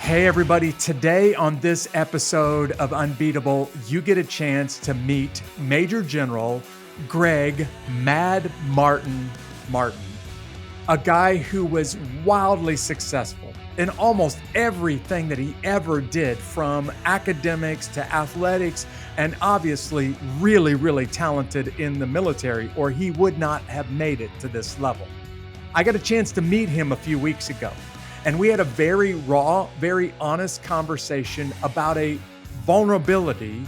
Hey, everybody. Today on this episode of Unbeatable, you get a chance to meet Major General Gregg Mad Martin Martin, a guy who was wildly successful in almost everything that he ever did, from academics to athletics, and obviously really, really talented in the military, or he would not have made it to this level. I got a chance to meet him a few weeks ago, and we had a very raw, very honest conversation about a vulnerability,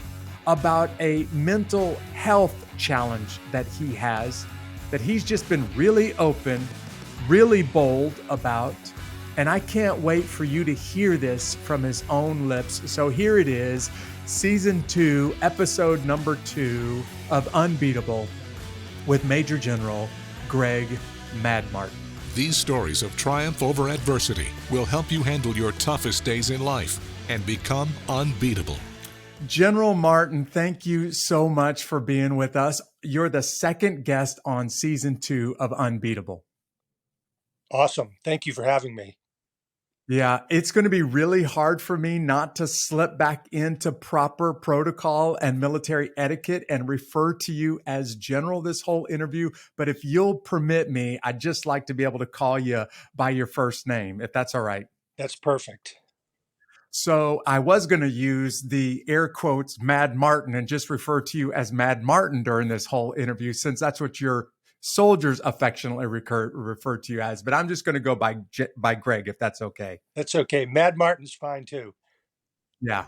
about a mental health challenge that he has, that he's just been really open, really bold about. And I can't wait for you to hear this from his own lips. So here it is, season 2, episode number 2 of Unbeatable with Major General Gregg Mad Martin. These stories of triumph over adversity will help you handle your toughest days in life and become unbeatable. General Martin, thank you so much for being with us. You're the second guest on season 2 of Unbeatable. Awesome. Thank you for having me. Yeah, it's going to be really hard for me not to slip back into proper protocol and military etiquette and refer to you as General this whole interview. But if you'll permit me, I'd just like to be able to call you by your first name, if that's all right. That's perfect. So I was going to use the air quotes Mad Martin and just refer to you as Mad Martin during this whole interview, since that's what your soldiers affectionately refer to you as. But I'm just going to go by Gregg, if that's okay. That's okay. Mad Martin's fine too. Yeah.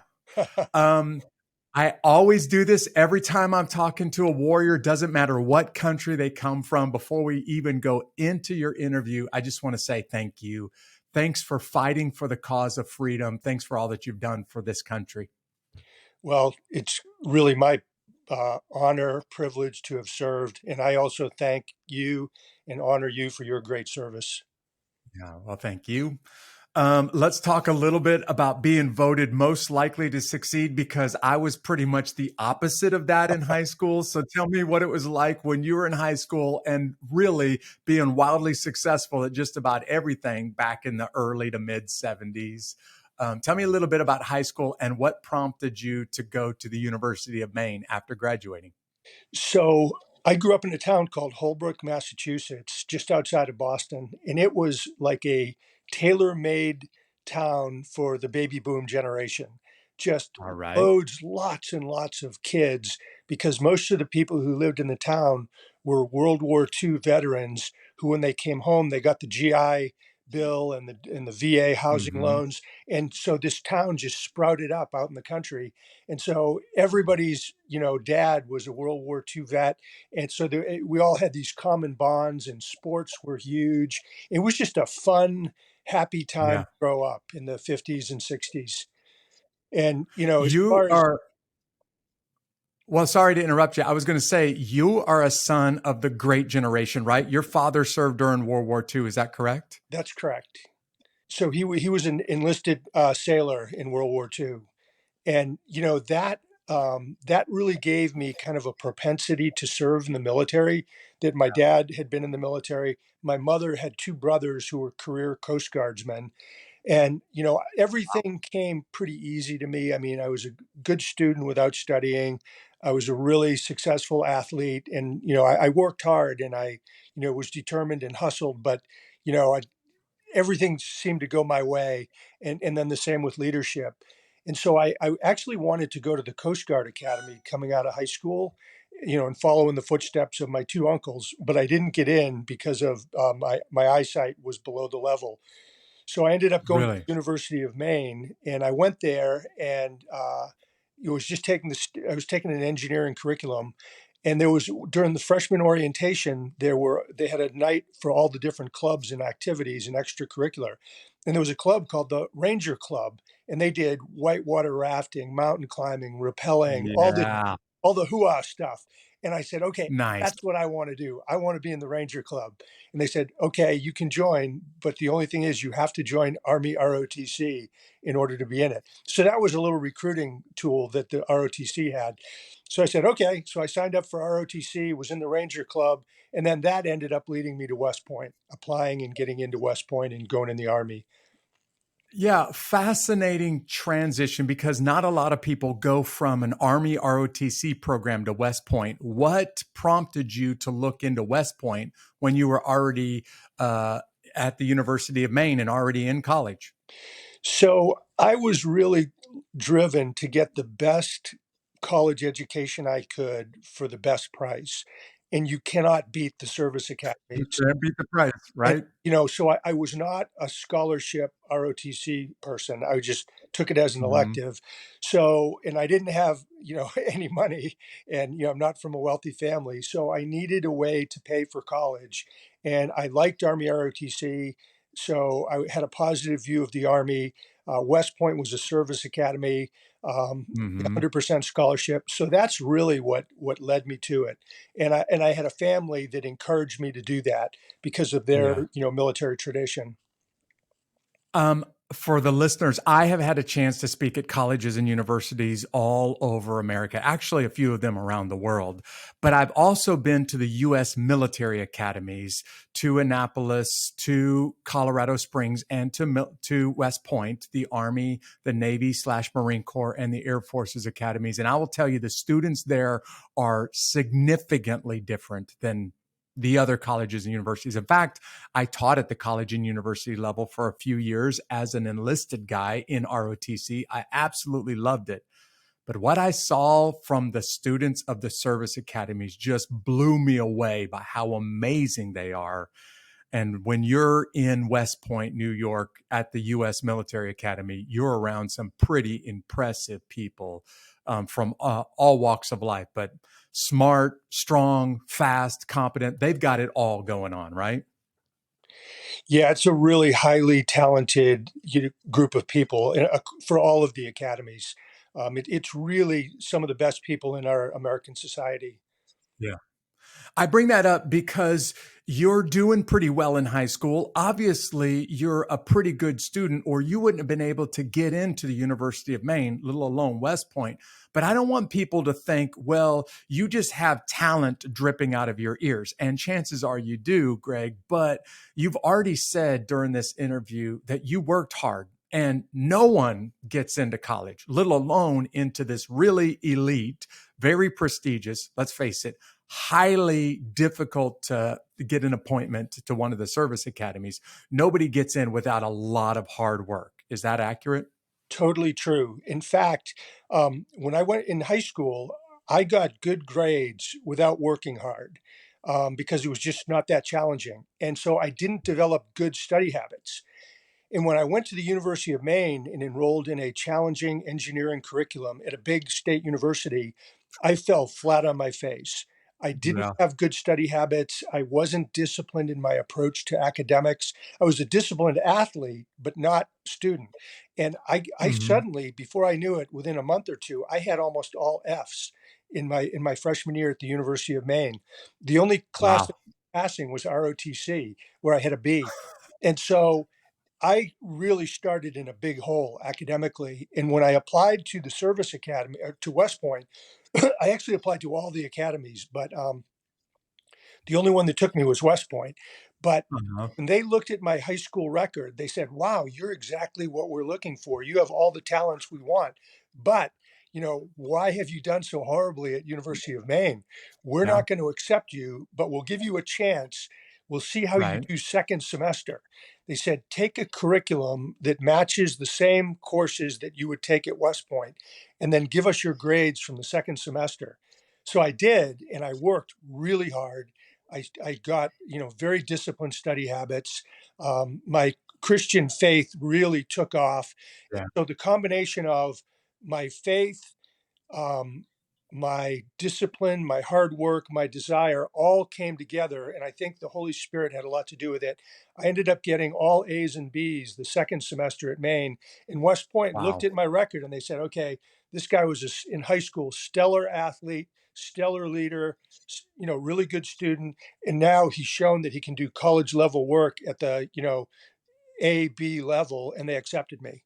I always do this every time I'm talking to a warrior. Doesn't matter what country they come from. Before we even go into your interview, I just want to say thank you. Thanks for fighting for the cause of freedom. Thanks for all that you've done for this country. Well, it's really my honor, privilege to have served. And I also thank you and honor you for your great service. Yeah, well, thank you. Let's talk a little bit about being voted most likely to succeed, because I was pretty much the opposite of that in high school. So tell me what it was like when you were in high school and really being wildly successful at just about everything back in the early to mid 70s. Tell me a little bit about high school and what prompted you to go to the University of Maine after graduating. So I grew up in a town called Holbrook, Massachusetts, just outside of Boston. And it was like a tailor-made town for the baby boom generation. Just All right. lots and lots of kids, because most of the people who lived in the town were World War II veterans who, when they came home, they got the GI Bill and the VA housing Mm-hmm. loans. And so this town just sprouted up out in the country. And so everybody's, dad was a World War II vet. And so we all had these common bonds, and sports were huge. It was just a fun, happy time Yeah. to grow up in the 50s and 60s. And, as You far as are Well, sorry to interrupt you. I was going to say, you are a son of the great generation, right? Your father served during World War II. Is that correct? that's correct. So he was an enlisted sailor in World War II. And, that really gave me kind of a propensity to serve in the military, that my dad had been in the military. My mother had two brothers who were career Coast Guardsmen. And, everything came pretty easy to me. I mean, I was a good student without studying. I was a really successful athlete, and, I worked hard, and I, was determined and hustled, but, everything seemed to go my way. And then the same with leadership. And so I actually wanted to go to the Coast Guard Academy coming out of high school, and follow in the footsteps of my two uncles, but I didn't get in because of my eyesight was below the level. So I ended up going to Really? the University of Maine, and I went there, and it was just I was taking an engineering curriculum, and there was, during the freshman orientation, they had a night for all the different clubs and activities and extracurricular, and there was a club called the Ranger Club, and they did whitewater rafting, mountain climbing, rappelling, Yeah. all the hoo-ah stuff. And I said, okay, Nice. that's what I want to do. I want to be in the Ranger Club. And they said, okay, you can join, but the only thing is you have to join Army ROTC in order to be in it. So that was a little recruiting tool that the ROTC had. So I said, okay. So I signed up for ROTC, was in the Ranger Club, and then that ended up leading me to West Point, applying and getting into West Point and going in the Army. Yeah, fascinating transition because not a lot of people go from an Army ROTC program to West Point. What prompted you to look into West Point when you were already at the University of Maine and already in college? So I was really driven to get the best college education I could for the best price. And you cannot beat the service You academies. can't beat the price, And, right? so I was not a scholarship ROTC person. I just took it as an Hmm. elective. So, and I didn't have, any money, and, I'm not from a wealthy family. So I needed a way to pay for college. And I liked Army ROTC. So I had a positive view of the Army. West Point was a service academy, um, Hmm. 100% scholarship. So that's really what led me to it. And I had a family that encouraged me to do that because of Yeah. their military tradition. Um, for the listeners, I have had a chance to speak at colleges and universities all over America, actually, a few of them around the world. But I've also been to the U.S. military academies, to Annapolis, to Colorado Springs, and to West Point, the Army, the Navy / Marine Corps, and the Air Force's academies. And I will tell you, the students there are significantly different than the other colleges and universities. In fact, I taught at the college and university level for a few years as an enlisted guy in ROTC. I absolutely loved it. But what I saw from the students of the service academies just blew me away by how amazing they are. And when you're in West Point, New York, at the U.S. Military Academy, you're around some pretty impressive people from all walks of life, but smart, strong, fast, competent. They've got it all going on, right? Yeah, it's a really highly talented group of people for all of the academies. It's really some of the best people in our American society. Yeah. I bring that up because you're doing pretty well in high school. Obviously, you're a pretty good student, or you wouldn't have been able to get into the University of Maine, let alone West Point. But I don't want people to think, well, you just have talent dripping out of your ears. And chances are you do, Greg. But you've already said during this interview that you worked hard. And no one gets into college, let alone into this really elite, very prestigious, let's face it, highly difficult to get an appointment to one of the service academies. Nobody gets in without a lot of hard work. Is that accurate? Totally true. In fact, when I went in high school, I got good grades without working hard, because it was just not that challenging. And so I didn't develop good study habits. And when I went to the University of Maine and enrolled in a challenging engineering curriculum at a big state university, I fell flat on my face. I didn't Yeah. have good study habits. I wasn't disciplined in my approach to academics. I was a disciplined athlete, but not student. And I Hmm. suddenly, before I knew it, within a month or two, I had almost all Fs in my freshman year at the University of Maine. The only class that Wow. was passing was ROTC, where I had a B. And so I really started in a big hole academically. And when I applied to the service academy, to West Point, I actually applied to all the academies, but the only one that took me was West Point. But Uh-huh. when they looked at my high school record, they said, "Wow, you're exactly what we're looking for. You have all the talents we want. But, why have you done so horribly at University of Maine? We're Yeah. not going to accept you, but we'll give you a chance. We'll see how you Right. do second semester." They said, "Take a curriculum that matches the same courses that you would take at West Point, and then give us your grades from the second semester." So I did, and I worked really hard. I got very disciplined study habits. My Christian faith really took off, and Yeah. so the combination of my faith, um, my discipline, my hard work, my desire all came together. And I think the Holy Spirit had a lot to do with it. I ended up getting all A's and B's the second semester at Maine. And West Point looked Wow. at my record and they said, okay, this guy was in high school, stellar athlete, stellar leader, really good student. And now he's shown that he can do college level work at the, A, B level. And they accepted me.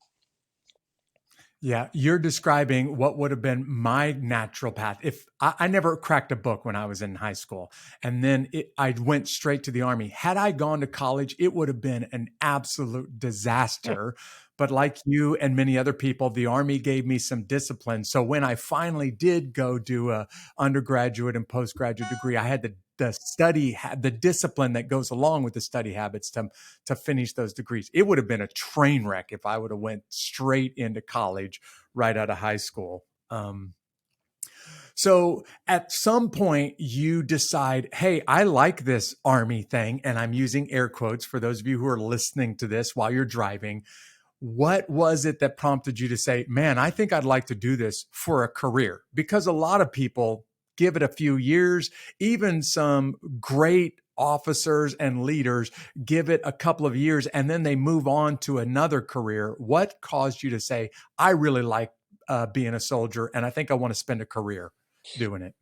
Yeah, you're describing what would have been my natural path. If I never cracked a book when I was in high school, and then I went straight to the Army. Had I gone to college, it would have been an absolute disaster. But like you and many other people, the Army gave me some discipline. So when I finally did go do a undergraduate and postgraduate degree, I had the discipline that goes along with the study habits to finish those degrees. It would have been a train wreck if I would have went straight into college right out of high school. So at some point, you decide, hey, I like this Army thing. And I'm using air quotes for those of you who are listening to this while you're driving. What was it that prompted you to say, man, I think I'd like to do this for a career? Because a lot of people give it a few years, even some great officers and leaders give it a couple of years and then they move on to another career. What caused you to say, I really like being a soldier and I think I want to spend a career doing it?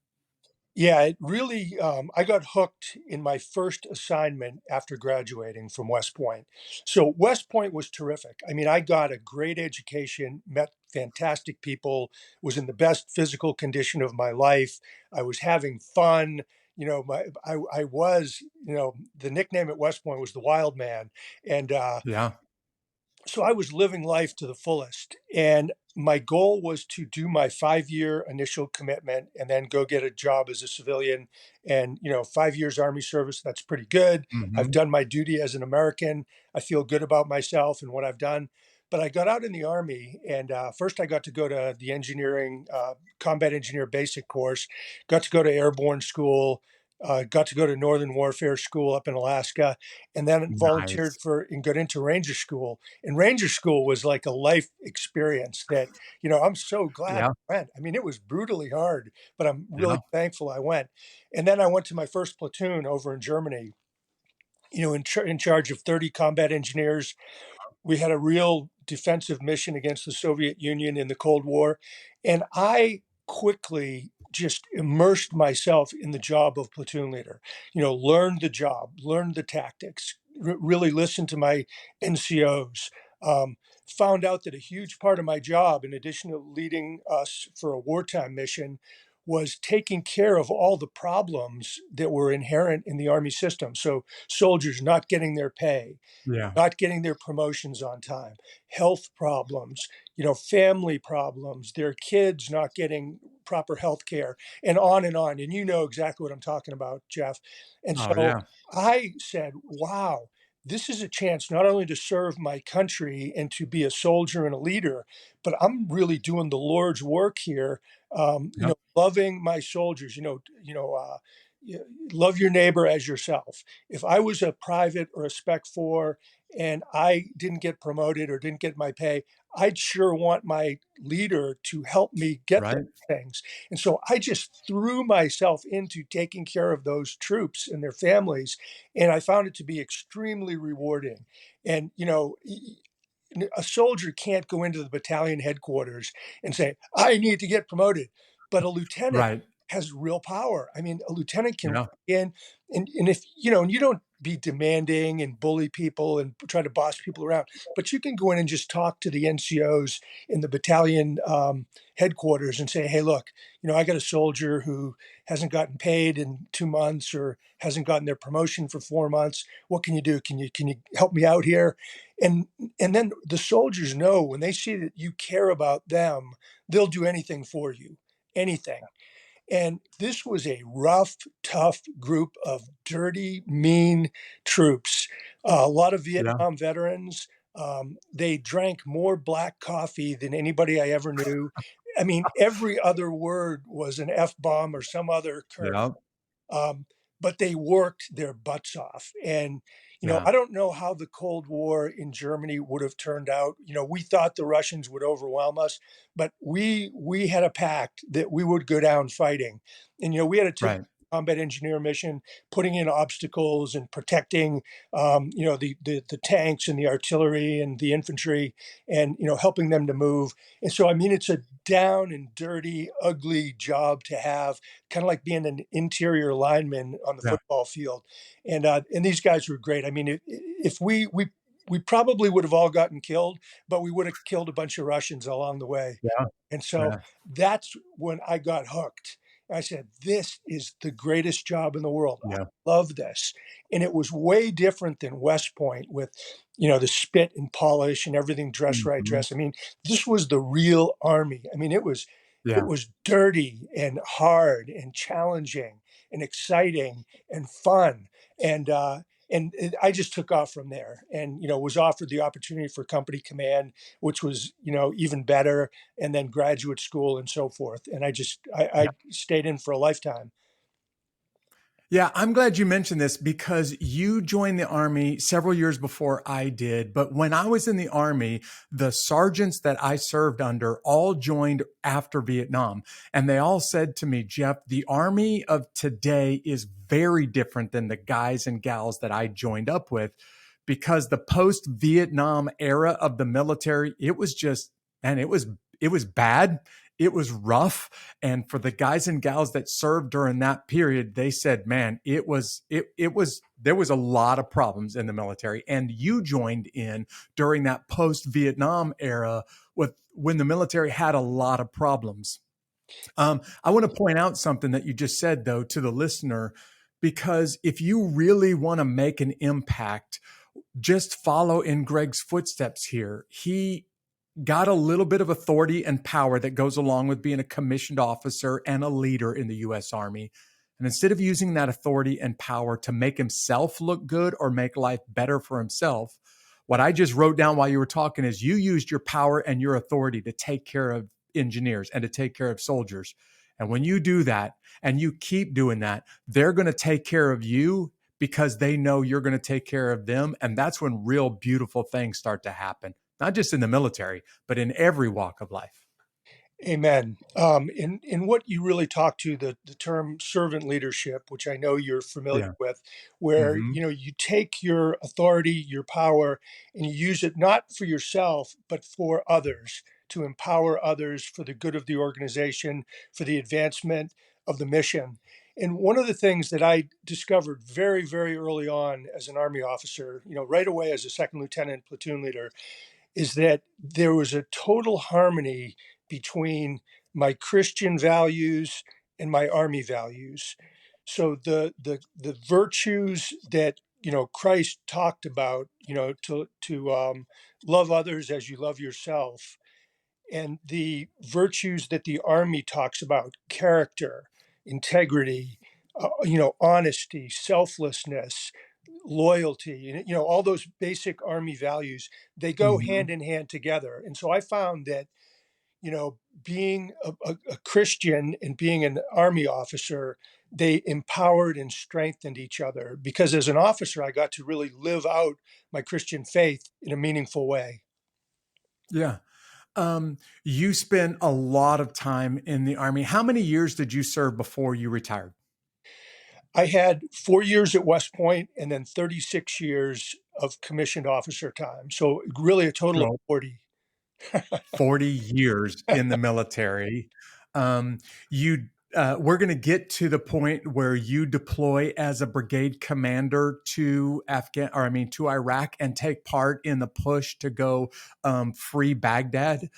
Yeah, it really, I got hooked in my first assignment after graduating from West Point. So West Point was terrific. I mean, I got a great education, met fantastic people, was in the best physical condition of my life. I was having fun. I was, the nickname at West Point was the Wild Man. And Yeah. so I was living life to the fullest. And my goal was to do my 5 year initial commitment and then go get a job as a civilian. And, 5 years Army service, that's pretty good. I've Mm-hmm. done my duty as an American. I feel good about myself and what I've done. But I got out in the Army, and first I got to go to the engineering, combat engineer basic course, got to go to airborne school, got to go to Northern Warfare School up in Alaska, and then volunteered Nice. for and got into Ranger School. And Ranger School was like a life experience that, I'm so glad Yeah. I went. I mean, it was brutally hard, but I'm really Yeah. thankful I went. And then I went to my first platoon over in Germany, in charge of 30 combat engineers. We had a real defensive mission against the Soviet Union in the Cold War. And I quickly just immersed myself in the job of platoon leader, learned the job, learned the tactics, really listened to my NCOs. Found out that a huge part of my job, in addition to leading us for a wartime mission, was taking care of all the problems that were inherent in the Army system. So soldiers not getting their pay, Yeah. not getting their promotions on time, health problems, family problems, their kids not getting proper health care, and on and on. And you know exactly what I'm talking about, Jeff. And Oh, so yeah. I said, wow, this is a chance not only to serve my country and to be a soldier and a leader, but I'm really doing the Lord's work here. Yep. Loving my soldiers, y- love your neighbor as yourself. If I was a private or a spec four and I didn't get promoted or didn't get my pay, I'd sure want my leader to help me get those Right. things. And so I just threw myself into taking care of those troops and their families. And I found it to be extremely rewarding. And, a soldier can't go into the battalion headquarters and say, I need to get promoted. But a lieutenant Right. has real power. I mean, a lieutenant can walk Yeah. in and if, and you don't be demanding and bully people and try to boss people around, but you can go in and just talk to the NCOs in the battalion headquarters and say, hey, look, I got a soldier who hasn't gotten paid in 2 months or hasn't gotten their promotion for 4 months. What can you do? Can you help me out here? And and then the soldiers know when they see that you care about them, they'll do anything for you, anything. And this was a rough, tough group of dirty, mean troops. A lot of Yeah. Vietnam veterans. They drank more black coffee than anybody I ever knew. I mean, every other word was an F bomb or some other curse. Yeah. Um, but they worked their butts off. And, Yeah. I don't know how the Cold War in Germany would have turned out. We thought the Russians would overwhelm us, but we had a pact that we would go down fighting. And, we had a typical Right. combat engineer mission, putting in obstacles and protecting, the tanks and the artillery and the infantry and, helping them to move. And so, I mean, it's a down and dirty, ugly job to have, kind of like being an interior lineman on the Yeah. football field. And these guys were great. I mean, if we probably would have all gotten killed, but we would have killed a bunch of Russians along the way. Yeah. And so Yeah. that's when I got hooked. I said, this is the greatest job in the world. I Yeah. love this. And it was way different than West Point with, the spit and polish and everything dress right Mhm. dress. I mean, this was the real Army. I mean, it Yeah. was dirty and hard and challenging and exciting and fun. I just took off from there, and was offered the opportunity for company command, which was even better, and then graduate school and so forth. And I stayed in for a lifetime. Yeah, I'm glad you mentioned this because you joined the Army several years before I did. But when I was in the Army, the sergeants that I served under all joined after Vietnam. And they all said to me, Jeff, the Army of today is very different than the guys and gals that I joined up with because the post Vietnam era of the military, it was just, man, it was bad. It was rough. And for the guys and gals that served during that period, they said, man, there was a lot of problems in the military. And you joined in during that post Vietnam era with when the military had a lot of problems. I want to point out something that you just said, though, to the listener, because if you really want to make an impact, just follow in Gregg's footsteps here. He got a little bit of authority and power that goes along with being a commissioned officer and a leader in the US Army. And instead of using that authority and power to make himself look good or make life better for himself, what I just wrote down while you were talking is you used your power and your authority to take care of engineers and to take care of soldiers. And when you do that and you keep doing that, they're going to take care of you because they know you're going to take care of them. And that's when real beautiful things start to happen, not just in the military, but in every walk of life. Amen. In what you really talk to the term servant leadership, which I know you're familiar Yeah. with, where Mm-hmm. you take your authority, your power, and you use it not for yourself, but for others, to empower others for the good of the organization, for the advancement of the mission. And one of the things that I discovered very, very early on as an Army officer, right away as a second lieutenant platoon leader, is that there was a total harmony between my Christian values and my Army values. So the virtues that Christ talked about, to love others as you love yourself, and the virtues that the Army talks about: character, integrity, honesty, selflessness, loyalty, and all those basic Army values, they go Mm-hmm. hand in hand together. And so I found that being a Christian and being an Army officer, they empowered and strengthened each other, because as an officer I got to really live out my Christian faith in a meaningful way. Yeah. You spent a lot of time in the Army. How many years did you serve before you retired? I had 4 years at West Point and then 36 years of commissioned officer time. So really a total of So 40. 40 years in the military. You we're going to get to the point where you deploy as a brigade commander to to Iraq and take part in the push to go free Baghdad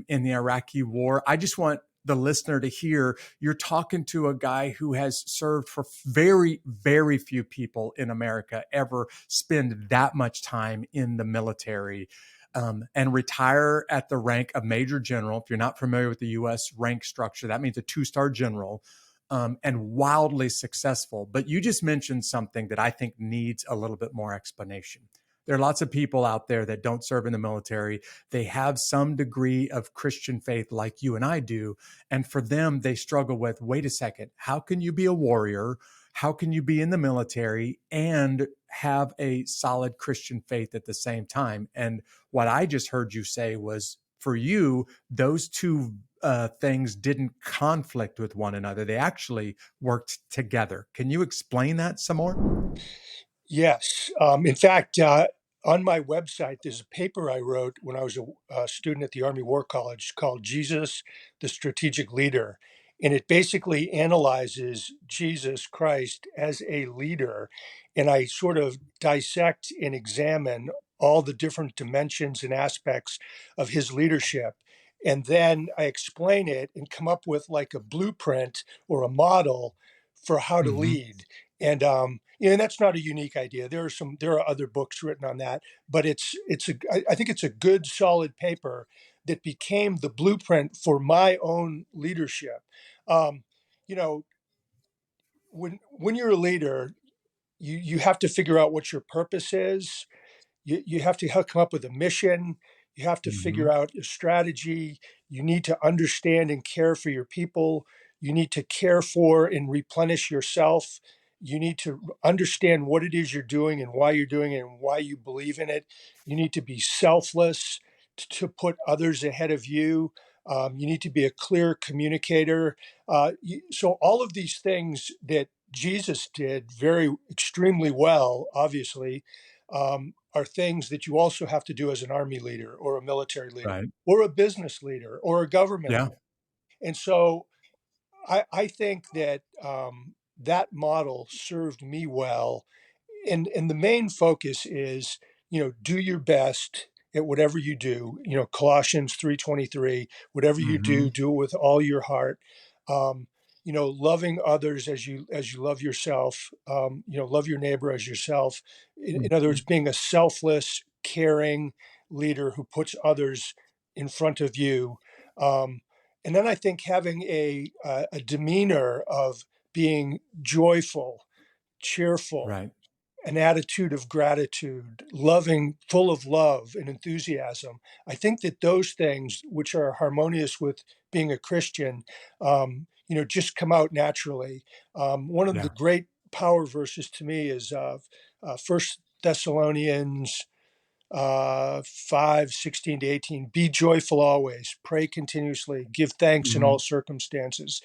in the Iraqi war. I just want the listener to hear you're talking to a guy who has served for very, very few people in America ever spend that much time in the military, and retire at the rank of Major General. If you're not familiar with the U.S. rank structure, that means a two-star general, and wildly successful. But you just mentioned something that I think needs a little bit more explanation. There are lots of people out there that don't serve in the military. They have some degree of Christian faith like you and I do. And for them, they struggle with, wait a second, how can you be a warrior? How can you be in the military and have a solid Christian faith at the same time? And what I just heard you say was for you, those two things didn't conflict with one another. They actually worked together. Can you explain that some more? Yes. In fact, on my website, there's a paper I wrote when I was a student at the Army War College called Jesus, the Strategic Leader. And it basically analyzes Jesus Christ as a leader. And I sort of dissect and examine all the different dimensions and aspects of his leadership. and then I explain it and come up with like a blueprint or a model for how to Hmm. lead. And and that's not a unique idea. There are other books written on that, but I think it's a good solid paper that became the blueprint for my own leadership. Um, you know, when you're a leader, you have to figure out what your purpose is. You have to come up with a mission. You have to figure Hmm. out a strategy. You need to understand and care for your people. You need to care for and replenish yourself. You need to understand what it is you're doing and why you're doing it and why you believe in it. You need to be selfless to put others ahead of you. You need to be a clear communicator. So all of these things that Jesus did very extremely well, obviously, are things that you also have to do as an army leader or a military leader Right. or a business leader or a government Yeah. leader. And so I think that that model served me well, and the main focus is, do your best at whatever you do. Colossians 3:23, whatever you Hmm. do it with all your heart. um, Loving others as you love yourself. Love your neighbor as yourself. In other Hmm. words, being a selfless, caring leader who puts others in front of you. um, and then I think having a demeanor of being joyful, cheerful, Right. an attitude of gratitude, loving, full of love and enthusiasm. I think that those things, which are harmonious with being a Christian, just come out naturally. One of the Yeah. great power verses to me is First Thessalonians 5:16 to 18. Be joyful always, pray continuously, give thanks in all Hmm. circumstances.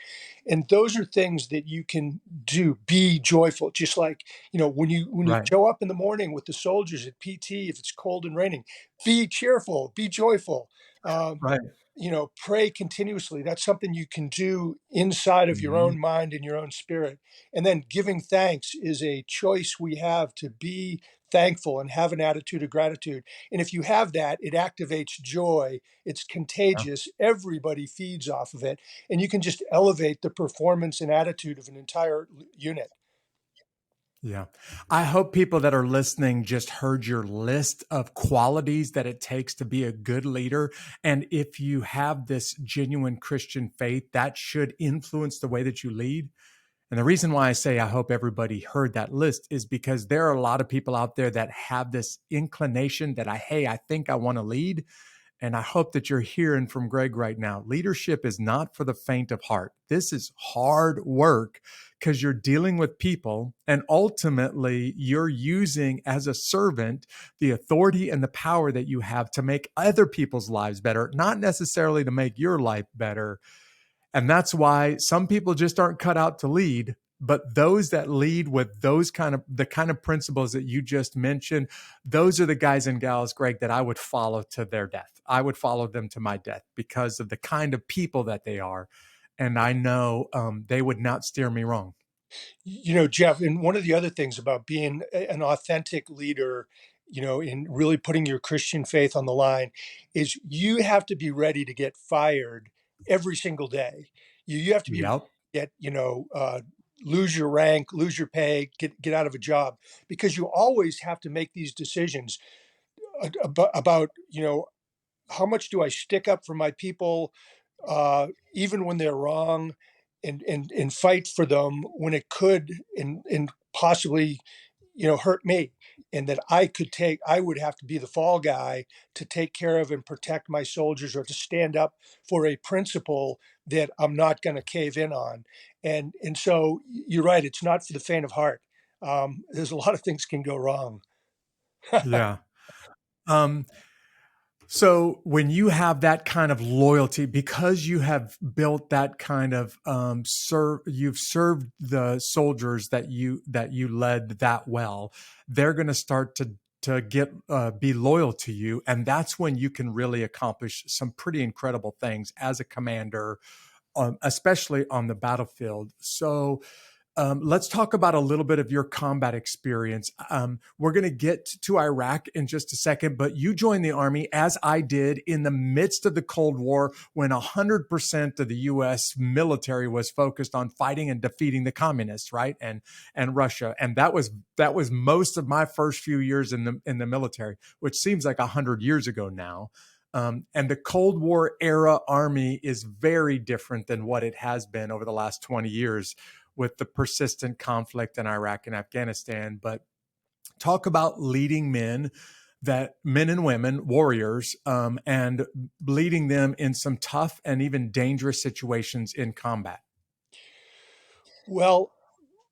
And those are things that you can do. Be joyful. Just like, when you Right. show up in the morning with the soldiers at PT, if it's cold and raining, be cheerful, be joyful. um, Right. Pray continuously. That's something you can do inside of your Hmm. own mind and your own spirit. And then giving thanks is a choice we have to be thankful and have an attitude of gratitude. And if you have that, it activates joy. It's contagious. Everybody feeds off of it. And you can just elevate the performance and attitude of an entire unit. Yeah. I hope people that are listening just heard your list of qualities that it takes to be a good leader. And if you have this genuine Christian faith, that should influence the way that you lead. And the reason why I say I hope everybody heard that list is because there are a lot of people out there that have this inclination that hey, I think I want to lead. And I hope that you're hearing from Gregg right now. Leadership is not for the faint of heart. This is hard work because you're dealing with people, and ultimately you're using as a servant the authority and the power that you have to make other people's lives better, not necessarily to make your life better. And that's why some people just aren't cut out to lead. But those that lead with the kind of principles that you just mentioned, those are the guys and gals, Gregg, that I would follow to their death. I would follow them to my death because of the kind of people that they are. And I know they would not steer me wrong. Jeff, and one of the other things about being an authentic leader, in really putting your Christian faith on the line, is you have to be ready to get fired every single day. You have to be ready Yep. to get, lose your rank, lose your pay, get out of a job, because you always have to make these decisions about, how much do I stick up for my people, even when they're wrong, and fight for them when it could and possibly, hurt me, and that I would have to be the fall guy to take care of and protect my soldiers, or to stand up for a principle that I'm not going to cave in on. And so you're right, it's not for the faint of heart. There's a lot of things can go wrong. Yeah. Um, So when you have that kind of loyalty, because you have built that kind of you've served the soldiers that you led that well, they're going to start to get be loyal to you, and that's when you can really accomplish some pretty incredible things as a commander, especially on the battlefield. So Let's talk about a little bit of your combat experience. We're going to get to Iraq in just a second, but you joined the Army, as I did, in the midst of the Cold War when 100% of the U.S. military was focused on fighting and defeating the communists, right? And Russia. And that was most of my first few years in the military, which seems like 100 years ago now. And the Cold War era Army is very different than what it has been over the last 20 years with the persistent conflict in Iraq and Afghanistan. But talk about leading men, that men and women, warriors, and leading them in some tough and even dangerous situations in combat. Well,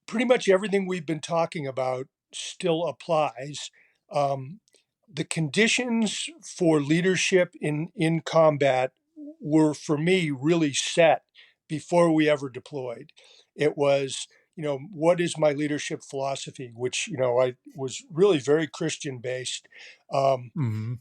pretty much everything we've been talking about still applies. Um, the conditions for leadership in combat were, for me, really set before we ever deployed. It was, what is my leadership philosophy, which, I was really very Christian based. Um, Mm-hmm.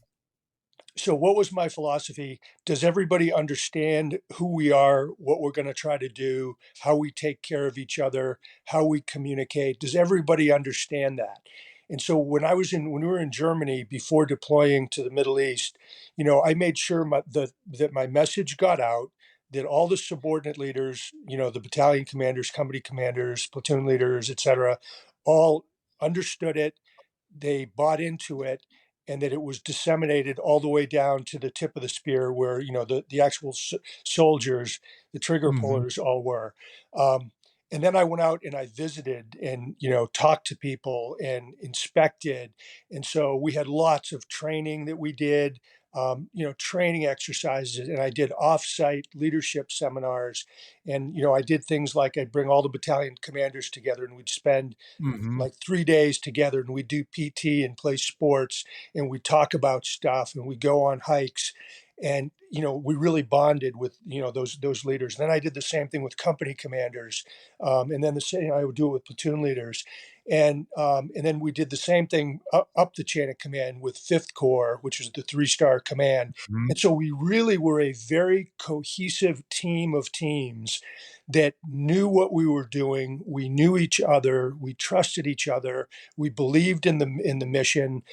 so, what was my philosophy? Does everybody understand who we are, what we're going to try to do, how we take care of each other, how we communicate? Does everybody understand that? And so, when we were in Germany before deploying to the Middle East, I made sure that my message got out. That all the subordinate leaders, the battalion commanders, company commanders, platoon leaders, etc., all understood it, they bought into it, and that it was disseminated all the way down to the tip of the spear where the actual soldiers, the trigger Mm-hmm. pullers, all were. um, and then I went out and I visited and talked to people and inspected. And so we had lots of training that we did, training exercises, and I did off-site leadership seminars. And I did things like I'd bring all the battalion commanders together and we'd spend Mm-hmm. like 3 days together, and we do PT and play sports, and we talk about stuff, and we go on hikes. And we really bonded with those leaders. Then I did the same thing with company commanders, and then the same I would do it with platoon leaders. And then we did the same thing up the chain of command with Fifth Corps, which is the 3-star command. Mm-hmm. And so we really were a very cohesive team of teams that knew what we were doing. We knew each other. We trusted each other. We believed in the mission.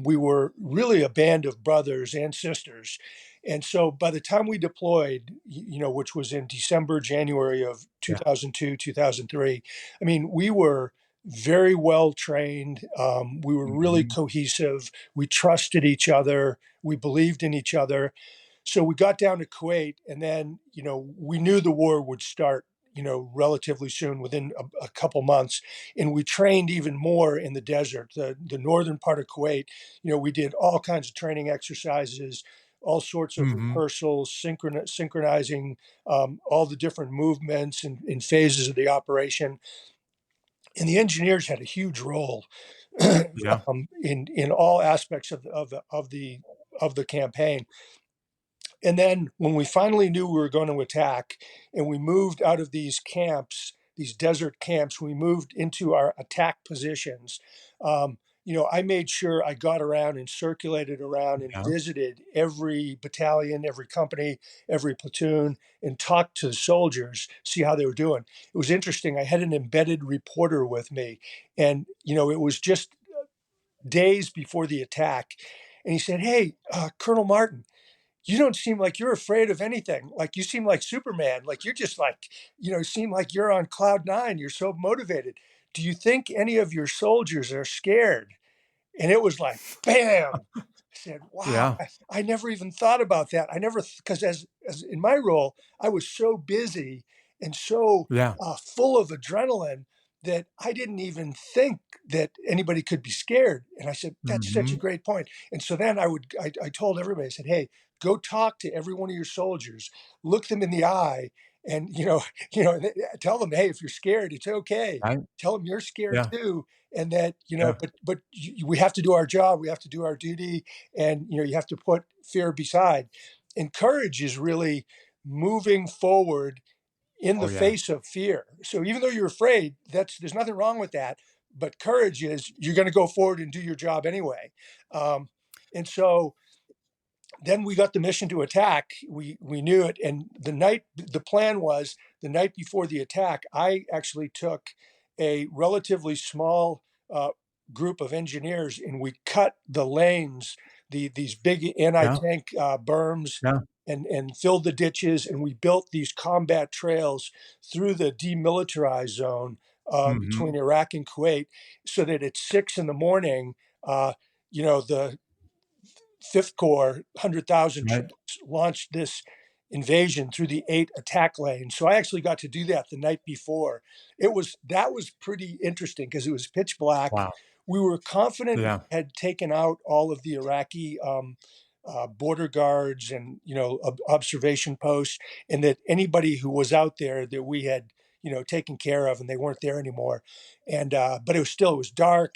We were really a band of brothers and sisters. And so by the time we deployed, which was in December, January of Yeah. 2002, 2003, I mean, we were very well trained. We were really Mm-hmm. cohesive. We trusted each other. We believed in each other. So we got down to Kuwait, and then we knew the war would start, relatively soon, within a couple months, and we trained even more in the desert, the northern part of Kuwait. We did all kinds of training exercises, all sorts of Mm-hmm. rehearsals, synchronizing all the different movements and phases of the operation. And the engineers had a huge role Yeah. in all aspects of the campaign. And then when we finally knew we were going to attack, and we moved out of these camps, these desert camps, we moved into our attack positions. I made sure I got around and circulated around and Yeah. visited every battalion, every company, every platoon, and talked to the soldiers, see how they were doing. It was interesting. I had an embedded reporter with me, and it was just days before the attack, and he said, "Hey, Colonel Martin, you don't seem like you're afraid of anything. Like you seem like Superman. Like you're just like, seem like you're on cloud nine. You're so motivated. Do you think any of your soldiers are scared?" And it was like, bam. I said, wow, Yeah. I never even thought about that. I never, because as in my role, I was so busy and so Yeah. full of adrenaline that I didn't even think that anybody could be scared. And I said, that's such a Mm-hmm. great point. And so then I told everybody, I said, hey, go talk to every one of your soldiers, look them in the eye, and tell them, hey, if you're scared, it's okay. Right. Tell them you're scared Yeah. too, and that Yeah. but we have to do our job, we have to do our duty, and you have to put fear beside. And courage is really moving forward in Oh, the yeah. face of fear. So even though you're afraid, there's nothing wrong with that. But courage is you're going to go forward and do your job anyway. And so then we got the mission to attack. We knew it, and the plan was the night before the attack. I actually took a relatively small uh, group of engineers, and we cut the lanes, these big Yeah. anti-tank berms, Yeah. and filled the ditches, and we built these combat trails through the demilitarized zone between Hmm. Iraq and Kuwait, so that at 6 in the morning, uh, the Fifth Corps, 100,000 Right. troops, launched this invasion through the 8 attack lanes. So I actually got to do that the night before. That was pretty interesting because it was pitch black. Wow. We were confident we Yeah. had taken out all of the Iraqi border guards and observation posts, and that anybody who was out there that we had taken care of, and they weren't there anymore. And but it was dark.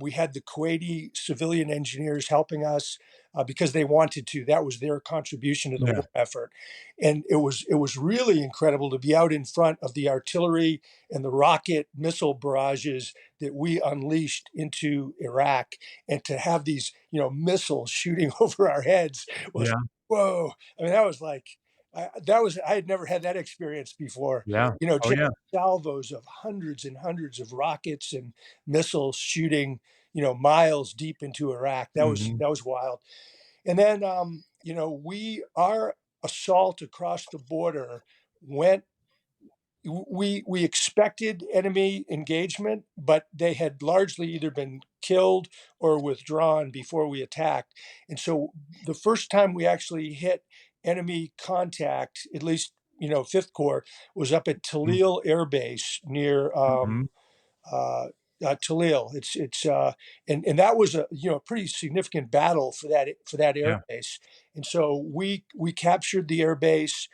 We had the Kuwaiti civilian engineers helping us because they wanted to. That was their contribution to the Yeah. war effort, and it was really incredible to be out in front of the artillery and the rocket missile barrages that we unleashed into Iraq, and to have these missiles shooting over our heads was Yeah. whoa. I mean, that was like I had never had that experience before. Yeah. Oh Just yeah. salvos of hundreds and hundreds of rockets and missiles shooting, miles deep into Iraq. That was Hmm. that was wild. And then, we our assault across the border went. We expected enemy engagement, but they had largely either been killed or withdrawn before we attacked. And so, the first time we actually hit enemy contact, at least Fifth Corps, was up at Talil Air Base near Hmm. uh, Talil. And that was a pretty significant battle for that air Yeah. base. And so we captured the air base,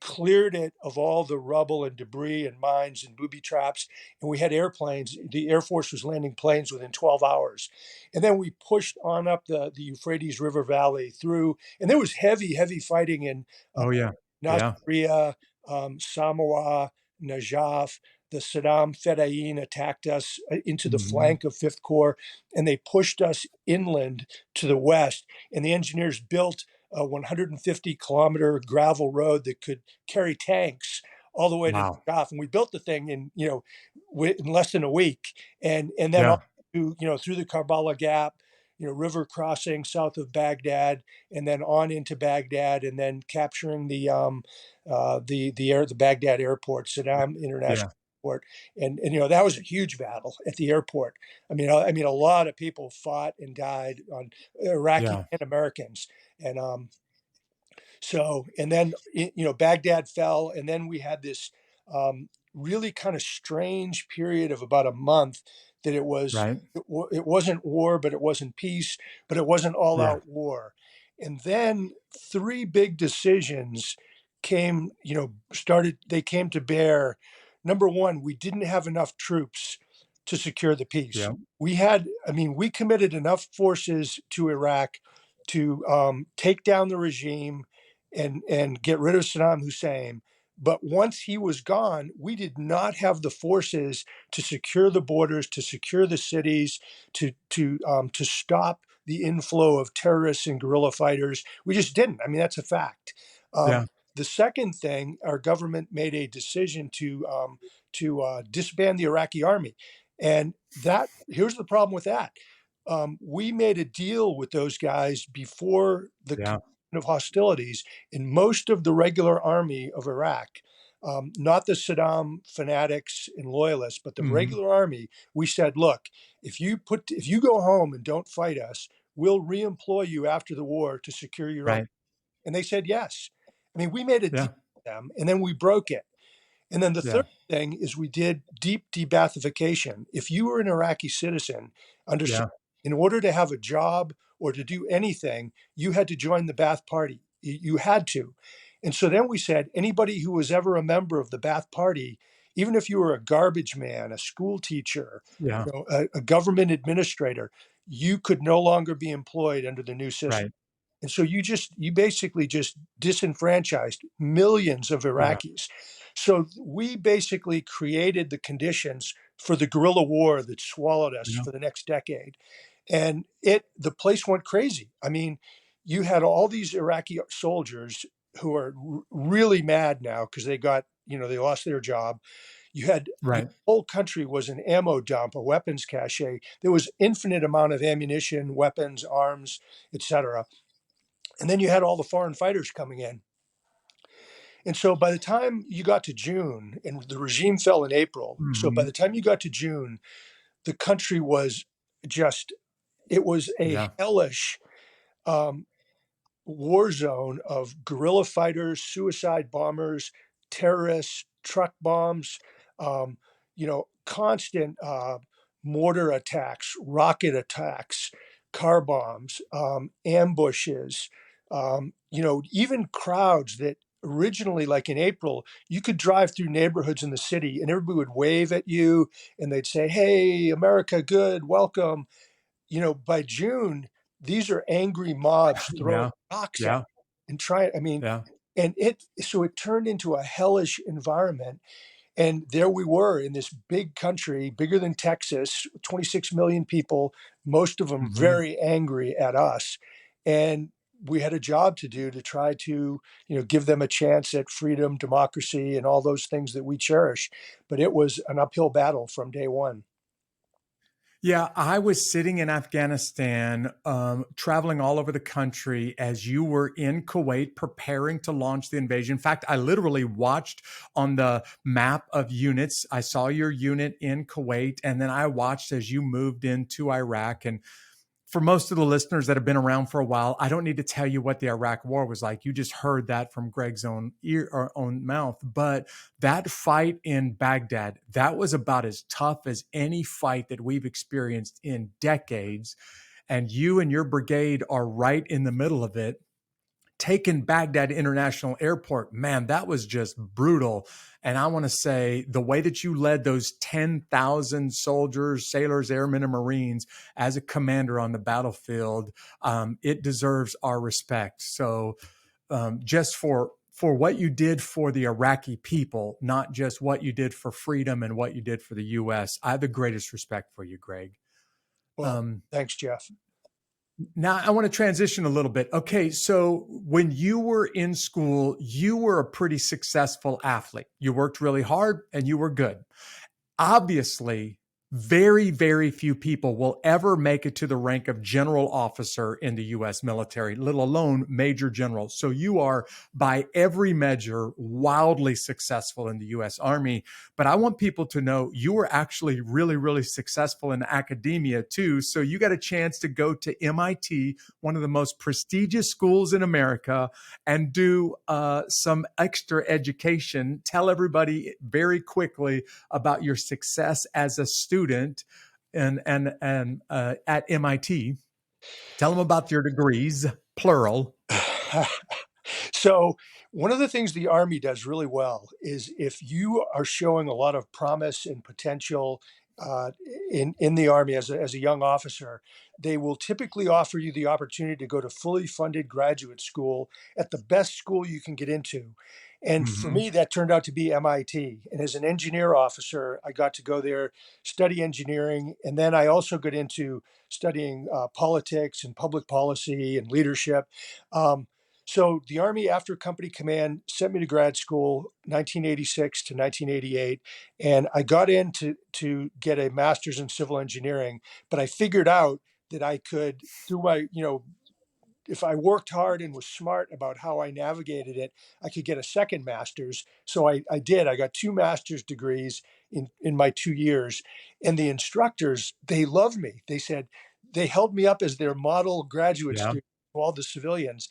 cleared it of all the rubble and debris and mines and booby traps, and we had airplanes. The Air Force was landing planes within 12 hours, and then we pushed on up the Euphrates River Valley through, and there was heavy fighting in uh, Oh yeah. Yeah. Nasiriyah, Samoa, Najaf. The Saddam Fedayeen attacked us into the Hmm. flank of Fifth Corps, and they pushed us inland to the west. And the engineers built a 150-kilometer gravel road that could carry tanks all the way to Wow. Najaf. And we built the thing in less than a week, and then Yeah. all through the Karbala Gap, river crossing south of Baghdad, and then on into Baghdad, and then capturing the Baghdad airport, Saddam International Yeah. Airport, and that was a huge battle at the airport. I mean, a lot of people fought and died on Iraqi Yeah. and Americans, and and then Baghdad fell, and then we had this really kind of strange period of about a month that Right. it wasn't war, but it wasn't peace, but it wasn't all Yeah. out war. And then three big decisions came to bear. Number one, we didn't have enough troops to secure the peace. Yeah. We committed enough forces to Iraq to take down the regime and get rid of Saddam Hussein. But once he was gone, we did not have the forces to secure the borders, to secure the cities, to stop the inflow of terrorists and guerrilla fighters. We just didn't. I mean, that's a fact. Um, Yeah. the second thing, our government made a decision to disband the Iraqi army, and that here's the problem with that. We made a deal with those guys before the Yeah. of hostilities in most of the regular army of Iraq, not the Saddam fanatics and loyalists, but the Hmm. regular army. We said, look, if you go home and don't fight us, we'll reemploy you after the war to secure your own. Right. And they said yes. I mean, we made a deal Yeah. with them, and then we broke it. And then the Yeah. third thing is we did deep debathification. If you were an Iraqi citizen, understand, Yeah. in order to have a job or to do anything, you had to join the Ba'ath Party. You had to. And so then we said anybody who was ever a member of the Ba'ath Party, even if you were a garbage man, a school teacher, Yeah. a government administrator, you could no longer be employed under the new system. Right. And so you basically just disenfranchised millions of Yeah. Iraqis. So we basically created the conditions for the guerrilla war that swallowed us Yeah. for the next decade. And the place went crazy. I mean, you had all these Iraqi soldiers who are really mad now because they lost their job. You had the Right. whole country was an ammo dump, a weapons cache. There was infinite amount of ammunition, weapons, arms, etc. And then you had all the foreign fighters coming in. And so by the time you got to June, and the regime fell in April, so by Hmm. the time you got to June, the country was just, it was a Yeah. hellish um, war zone of guerrilla fighters, suicide bombers, terrorists, truck bombs, um, constant mortar attacks, rocket attacks, car bombs, ambushes, even crowds that originally, like in April, you could drive through neighborhoods in the city and everybody would wave at you and they'd say, "Hey, America, good, welcome." By June, these are angry mobs throwing Yeah. rocks at Yeah. you and trying, I mean, Yeah. and it turned into a hellish environment. And there we were in this big country, bigger than Texas, 26 million people, most of them Hmm. very angry at us. And we had a job to do to try to, give them a chance at freedom, democracy, and all those things that we cherish. But it was an uphill battle from day one. Yeah, I was sitting in Afghanistan, traveling all over the country as you were in Kuwait preparing to launch the invasion. In fact, I literally watched on the map of units. I saw your unit in Kuwait, and then I watched as you moved into Iraq. And for most of the listeners that have been around for a while, I don't need to tell you what the Iraq war was like. You just heard that from Gregg's own ear or own mouth. But that fight in Baghdad, that was about as tough as any fight that we've experienced in decades. And you and your brigade are right in the middle of it, taken Baghdad International Airport. Man, that was just brutal. And I want to say the way that you led those 10,000 soldiers, sailors, airmen, and Marines as a commander on the battlefield, it deserves our respect. So just for what you did for the Iraqi people, not just what you did for freedom and what you did for the U.S., I have the greatest respect for you, Gregg. Well, Um, thanks, Jeff. Now I want to transition a little bit. Okay, so when you were in school, you were a pretty successful athlete. You worked really hard and you were good. Obviously, very, very few people will ever make it to the rank of general officer in the US military, let alone major general. So you are, by every measure, wildly successful in the US Army. But I want people to know you were actually really, really successful in academia too. So you got a chance to go to MIT, one of the most prestigious schools in America, and do some extra education. Tell everybody very quickly about your success as a student and at MIT. Tell them about your degrees, plural. So, one of the things the Army does really well is if you are showing a lot of promise and potential uh, in the Army as a young officer, they will typically offer you the opportunity to go to fully funded graduate school at the best school you can get into. And for Mm-hmm. me, that turned out to be MIT. And as an engineer officer, I got to go there, study engineering, and then I also got into studying politics and public policy and leadership. Um, so the Army, after company command, sent me to grad school, 1986 to 1988, and I got in to get a master's in civil engineering. But I figured out that I could, through my, if I worked hard and was smart about how I navigated it, I could get a second master's. So I did. I got two master's degrees in my 2 years, and the instructors, they loved me. They said they held me up as their model graduate Yeah. student to all the civilians.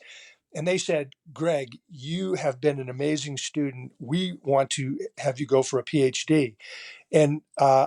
And they said, "Gregg, you have been an amazing student. We want to have you go for a PhD." And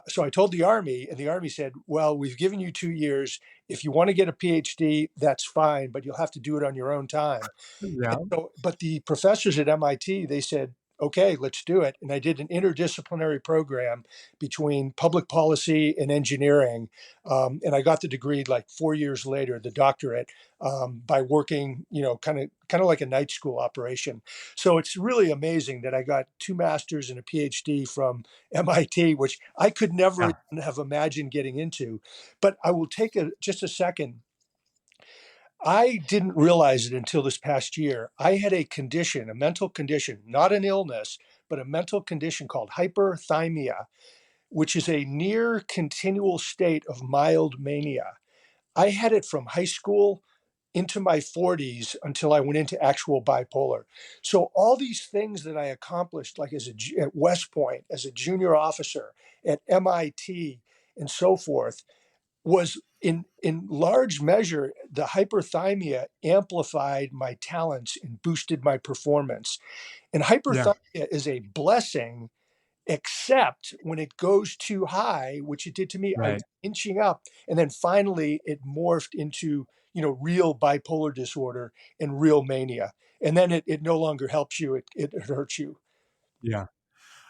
so I told the Army, and the Army said, "Well, we've given you 2 years. If you want to get a PhD, that's fine, but you'll have to do it on your own time." Yeah. So, but the professors at MIT, they said, "Okay, let's do it." And I did an interdisciplinary program between public policy and engineering. And I got the degree like 4 years later, the doctorate, by working, kind of like a night school operation. So it's really amazing that I got two masters and a PhD from MIT, which I could never Yeah. even have imagined getting into. But I will take just a second. I didn't realize it until this past year. I had a condition, a mental condition, not an illness, but a mental condition called hyperthymia, which is a near continual state of mild mania. I had it from high school into my 40s until I went into actual bipolar. So all these things that I accomplished, like at West Point, as a junior officer, at MIT, and so forth, was in large measure the hyperthymia amplified my talents and boosted my performance. And Yeah. hyperthymia is a blessing, except when it goes too high, which it did to me. I was Right. inching up, and then finally it morphed into real bipolar disorder and real mania. And then it no longer helps you; it hurts you. Yeah.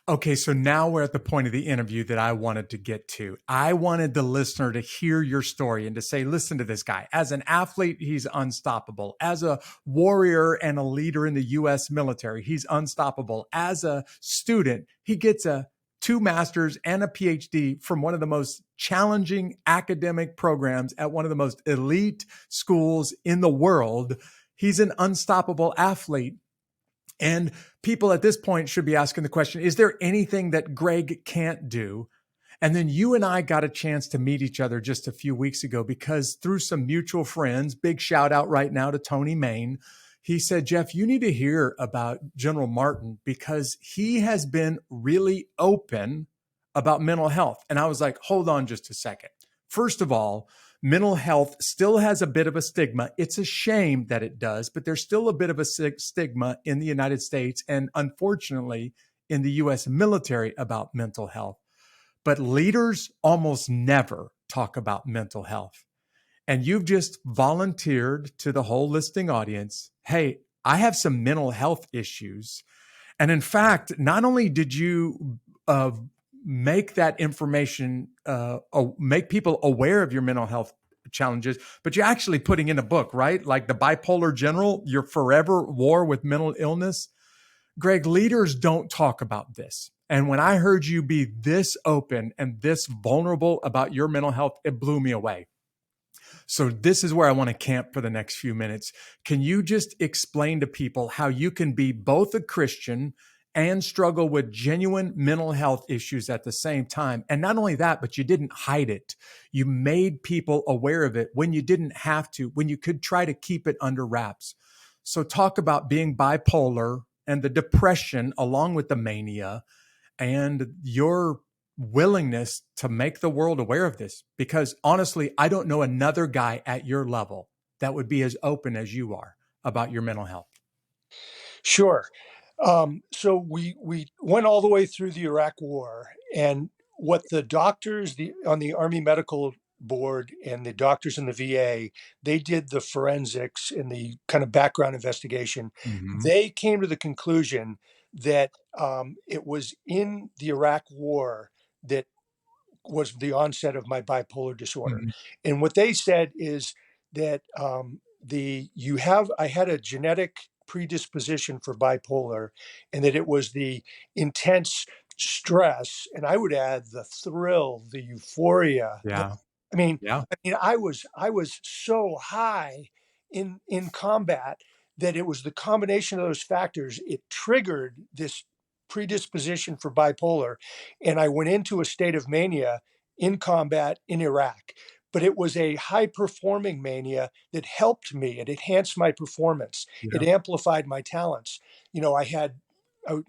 Okay, so now we're at the point of the interview that I wanted to get to. I wanted the listener to hear your story and to say, listen to this guy. As an athlete, he's unstoppable. As a warrior and a leader in the US military, he's unstoppable. As a student, he gets a two masters and a PhD from one of the most challenging academic programs at one of the most elite schools in the world. He's an unstoppable athlete. And people at this point should be asking the question, is there anything that Gregg can't do? And then you and I got a chance to meet each other just a few weeks ago because through some mutual friends, big shout out right now to Tony Main. He said, Jeff, you need to hear about General Martin because he has been really open about mental health. And I was like, hold on just a second. First of all, mental health still has a bit of a stigma. It's a shame that it does, but there's still a bit of a stigma in the United States and unfortunately in the US military about mental health. But leaders almost never talk about mental health. And you've just volunteered to the whole listening audience, hey, I have some mental health issues. And in fact, not only did you make that information, make people aware of your mental health challenges, but you're actually putting in a book, right? Like the Bipolar General, Your Forever War with Mental Illness. Gregg, leaders don't talk about this. And when I heard you be this open and this vulnerable about your mental health, it blew me away. So this is where I want to camp for the next few minutes. Can you just explain to people how you can be both a Christian and struggle with genuine mental health issues at the same time? And not only that, but you didn't hide it. You made people aware of it when you didn't have to, when you could try to keep it under wraps. So talk about being bipolar and the depression along with the mania and your willingness to make the world aware of this. Because honestly, I don't know another guy at your level that would be as open as you are about your mental health. Sure. So we went all the way through the Iraq War, and what the doctors on the Army Medical Board and the doctors in the VA, they did the forensics and the kind of background investigation. Mm-hmm. They came to the conclusion that it was in the Iraq War that was the onset of my bipolar disorder. Mm-hmm. And what they said is that I had a genetic predisposition for bipolar, and that it was the intense stress, and I would add the thrill, the euphoria. Yeah. I mean, Yeah. I was so high in combat that it was the combination of those factors. It triggered this predisposition for bipolar, and I went into a state of mania in combat in Iraq. But it was a high performing mania that helped me. It enhanced my performance. It Yeah. amplified my talents.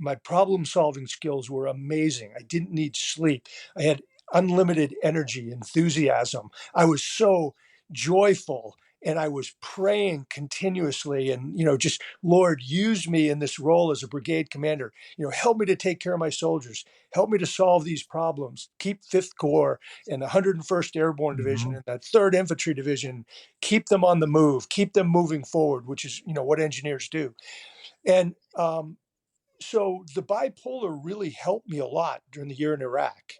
My problem solving skills were amazing. I didn't need sleep. I had unlimited energy, enthusiasm. I was so joyful, and I was praying continuously, and just, Lord, use me in this role as a brigade commander. Help me to take care of my soldiers. Help me to solve these problems. Keep 5th Corps and the 101st Airborne Division Mm-hmm. and that 3rd Infantry Division, keep them on the move, keep them moving forward, which is what engineers do. And so the bipolar really helped me a lot during the year in Iraq.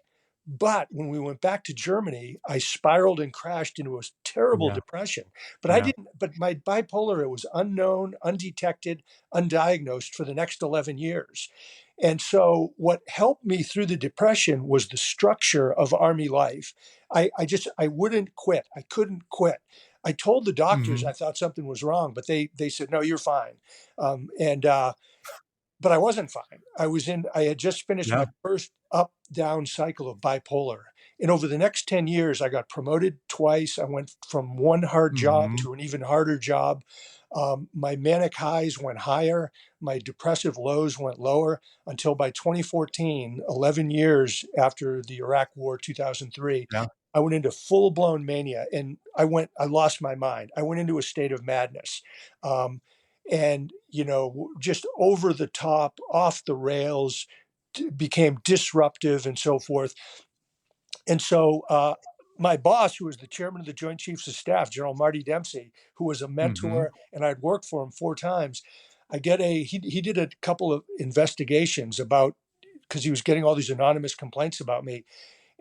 But when we went back to Germany, I spiraled and crashed into a terrible Yeah. depression. But I Yeah. didn't, but my bipolar, it was unknown, undetected, undiagnosed for the next 11 years. And so what helped me through the depression was the structure of Army life. I wouldn't quit. I couldn't quit. I told the doctors Hmm. I thought something was wrong, but they said, no, you're fine. And But I wasn't fine. I had just finished Yeah. my first up down cycle of bipolar. And over the next 10 years, I got promoted twice. I went from one hard job Hmm. to an even harder job. My manic highs went higher. My depressive lows went lower until by 2014, 11 years after the Iraq War, 2003, Yeah. I went into full blown mania and I lost my mind. I went into a state of madness. Um, and just over the top, off the rails, became disruptive and so forth. And so my boss, who was the chairman of the Joint Chiefs of Staff, General Marty Dempsey, who was a Hmm. mentor, and I'd worked for him 4 times. He did a couple of investigations about, because he was getting all these anonymous complaints about me.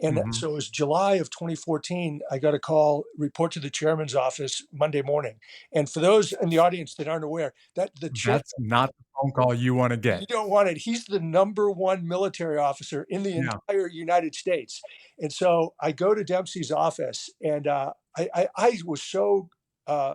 And Hmm. so it was July of 2014. I got a call, report to the chairman's office Monday morning. And for those in the audience that aren't aware, that the chair, That's not the phone call you want to you get. don't want it. He's the number one military officer in the Yeah. entire United States. And so I go to Dempsey's office, and I was so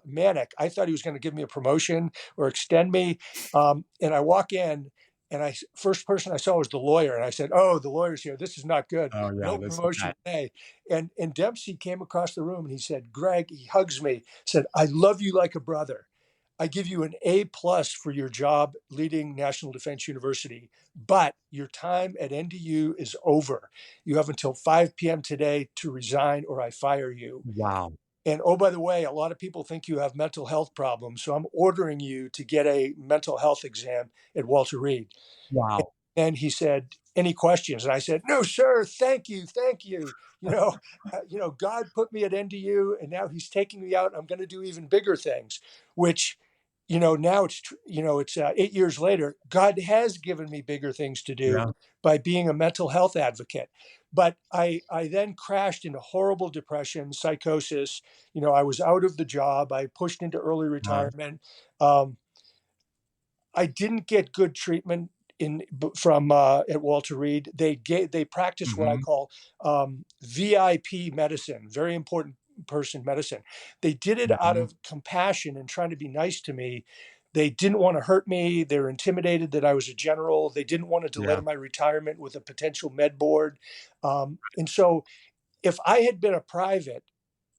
manic. I thought he was going to give me a promotion or extend me. And I walk in, and first person I saw was the lawyer, and I said, "Oh, the lawyer's here. This is not good. Oh yeah, No this is promotion bad. today." And Dempsey came across the room, and he said, "Greg," he hugs me, said, "I love you like a brother. I give you an A+ for your job leading National Defense University, but your time at NDU is over. You have until 5 p.m. today to resign or I fire you. Wow. And oh, by the way, a lot of people think you have mental health problems. So I'm ordering you to get a mental health exam at Walter Reed." Wow. And he said, "Any questions?" And I said, "No, sir. Thank you. Thank you. God put me at NDU and now he's taking me out. I'm going to do even bigger things," which, now it's 8 years later. God has given me bigger things to do Yeah. by being a mental health advocate. But I then crashed into horrible depression, psychosis. I was out of the job. I pushed into early Right. retirement. Um, I didn't get good treatment from at Walter Reed. They practice what I Hmm. call VIP medicine, very important person medicine. They did it out Hmm. of compassion and trying to be nice to me. They didn't want to hurt me. They were intimidated that I was a general. They didn't want to delay Yeah. my retirement with a potential med board. And so, if I had been a private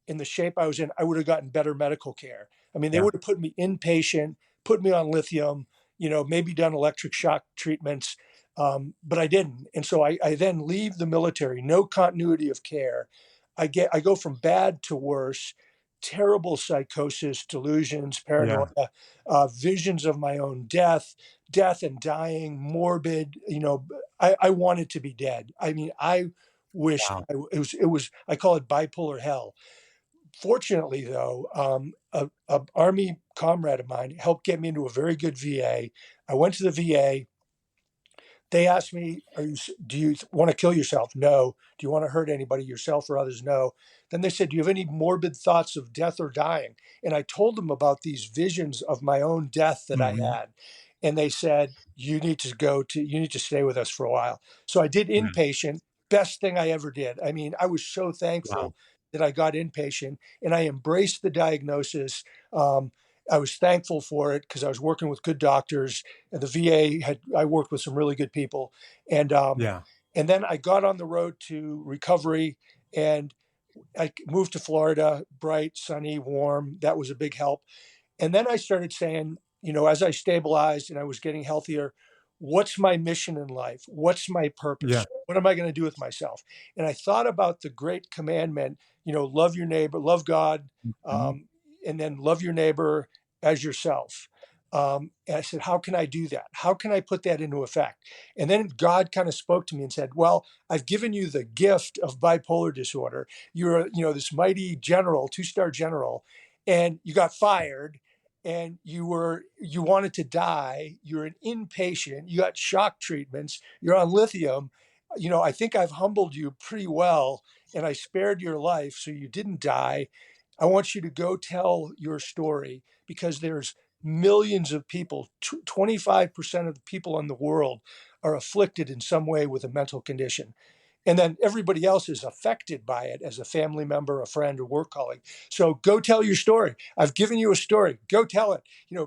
in the shape I was in, I would have gotten better medical care. I mean, they Yeah. would have put me inpatient, put me on lithium, maybe done electric shock treatments, but I didn't. And so I then leave the military, no continuity of care. I go from bad to worse, terrible psychosis, delusions, Yeah. paranoia, visions of my own death and dying, morbid. I wanted to be dead. I mean, I wished Wow. it was. I call it bipolar hell. Fortunately, though, a Army comrade of mine helped get me into a very good VA. I went to the VA. They asked me, do you want to kill yourself? No. Do you want to hurt anybody, yourself or others? No. Then they said, do you have any morbid thoughts of death or dying? And I told them about these visions of my own death that I Hmm. had. And they said, you need to stay with us for a while. So I did Yeah. inpatient, best thing I ever did. I mean, I was so Wow. thankful that I got inpatient and I embraced the diagnosis. I was thankful for it because I was working with good doctors, and the VA I worked with some really good people, and Yeah. and then I got on the road to recovery, and I moved to Florida, bright, sunny, warm. That was a big help. And then I started saying, as I stabilized and I was getting healthier, what's my mission in life? What's my Yeah. purpose? What am I going to do with myself? And I thought about the great commandment, love your neighbor, love God, Mhm. and then love your neighbor as yourself. And I said, how can I do that? How can I put that into effect? And then God kind of spoke to me and said, well, I've given you the gift of bipolar disorder. You're, this mighty general, 2-star general, and you got fired and you wanted to die. You're an inpatient, you got shock treatments, you're on lithium. I think I've humbled you pretty well and I spared your life so you didn't die. I want you to go tell your story because there's millions of people. 25% of the people in the world are afflicted in some way with a mental condition. And then everybody else is affected by it as a family member, a friend, or work colleague. So go tell your story. I've given you a story. Go tell it.